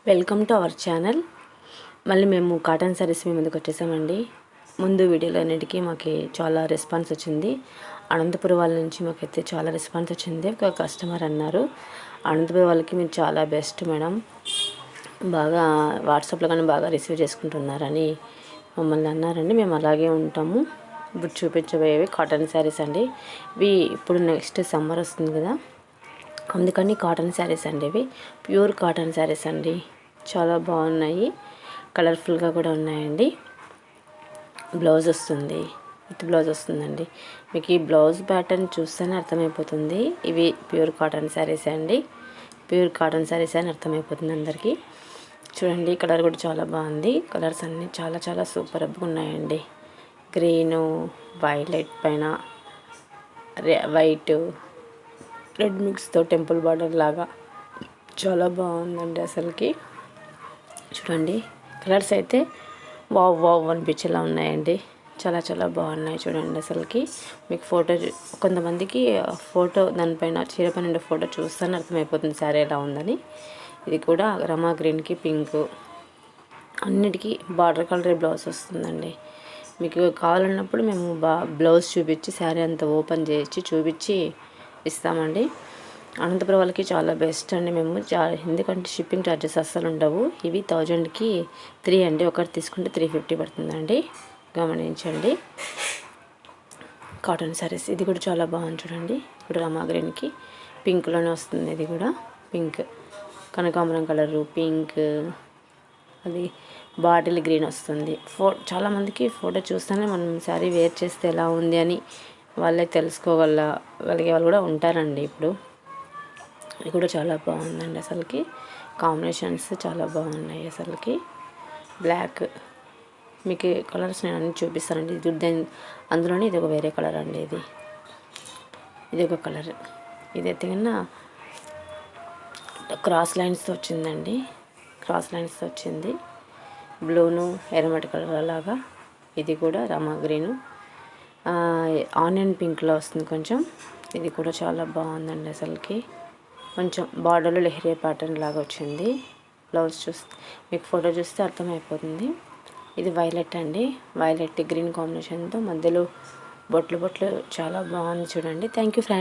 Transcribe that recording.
Welcome to our channel. మళ్ళీ మేము cotton saris మీ ముందుకు వచ్చేసామండి. ముందు వీడియోలో అన్నిటికీ మాకు చాలా రెస్పాన్స్ వచ్చింది. అనంతపురం వాళ్ళ నుంచి మాకైతే చాలా రెస్పాన్స్ వచ్చింది. ఒక కస్టమర్ అన్నారు, అనంతపురం వాళ్ళకి మీరు చాలా బెస్ట్ మేడం, బాగా వాట్సాప్లో కానీ బాగా రిసీవ్ చేసుకుంటున్నారని మమ్మల్ని అన్నారండి. మేము అలాగే ఉంటాము. ఇప్పుడు చూపించబోయేవి కాటన్ శారీస్ అండి. ఇవి ఇప్పుడు నెక్స్ట్ సమ్మర్ వస్తుంది కదా, అందుకని కాటన్ శారీస్ అండి. ఇవి ప్యూర్ కాటన్ శారీస్ అండి. చాలా బాగున్నాయి, కలర్ఫుల్గా కూడా ఉన్నాయండి. బ్లౌజ్ వస్తుంది, విత్ బ్లౌజ్ వస్తుందండి. మీకు ఈ బ్లౌజ్ ప్యాటర్న్ చూస్తేనే అర్థమైపోతుంది ఇవి ప్యూర్ కాటన్ శారీస్ అండి. ప్యూర్ కాటన్ శారీస్ అని అర్థమైపోతుంది అందరికీ. చూడండి, కలర్ కూడా చాలా బాగుంది. కలర్స్ అన్నీ చాలా చాలా సూపర్గా ఉన్నాయండి. గ్రీను, వైలెట్ పైన వైట్, రెడ్ మిక్స్తో టెంపుల్ బార్డర్ లాగా చాలా బాగుందండి అసలుకి. చూడండి, కలర్స్ అయితే వావ్ వావ్ అనిపించేలా ఉన్నాయండి. చాలా చాలా బాగున్నాయి చూడండి అసలుకి. మీకు ఫోటో కొంతమందికి ఫోటో దానిపైన చీర పైన ఫోటో చూస్తేనే అర్థమైపోతుంది శారీ ఎలా ఉందని. ఇది కూడా రమా గ్రీన్కి పింక్ అన్నిటికీ బార్డర్ కలర్ బ్లౌజ్ వస్తుందండి. మీకు కావాలన్నప్పుడు మేము బ్లౌజ్ చూపించి శారీ అంతా ఓపెన్ చేసి చూపించి ఇస్తామండి. అనంతపురం వాళ్ళకి చాలా బెస్ట్ అండి. మేము ఎందుకంటే షిప్పింగ్ ఛార్జెస్ అస్సలు ఉండవు. ఇవి 1000కి 3 అండి, ఒకటి తీసుకుంటే 350 పడుతుందండి. గమనించండి. కాటన్ శారీస్ ఇది కూడా చాలా బాగుంది చూడండి. ఇప్పుడు రమా గ్రీన్కి పింక్లోనే వస్తుంది. ఇది కూడా పింక్, కనకాంబరం కలరు, పింక్, అది బాటిల్ గ్రీన్ వస్తుంది. చాలామందికి ఫోటో చూస్తేనే మనం శారీ వేర్ చేస్తే ఎలా ఉంది అని వాళ్ళే తెలుసుకోగలిగే వాళ్ళు కూడా ఉంటారండి. ఇప్పుడు ఇది కూడా చాలా బాగుందండి అసలుకి. కాంబినేషన్స్ చాలా బాగున్నాయి అసలుకి. బ్లాక్, మీకు కలర్స్ నేను అన్ని చూపిస్తానండి. ఇది అందులోనే ఇది ఒక వేరే కలర్ అండి. ఇది ఒక కలర్. ఇదైతే కన్నా క్రాస్ లైన్స్తో వచ్చిందండి. క్రాస్ లైన్స్తో వచ్చింది. బ్లూను ఎర్రమట్టి కలర్ లాగా. ఇది కూడా రమా గ్రీను, ఆనియన్ పింక్లో వస్తుంది కొంచెం. ఇది కూడా చాలా బాగుందండి అసలుకి. కొంచెం బార్డర్లో లెహరియా ప్యాటర్న్ లాగా వచ్చింది. బ్లౌజ్ చూస్తే మీకు ఫోటో చూస్తే అర్థమైపోతుంది. ఇది వైలెట్ అండి. వైలెట్ గ్రీన్ కాంబినేషన్తో మధ్యలో బొట్లు చాలా బాగుంది చూడండి. Thank you friends.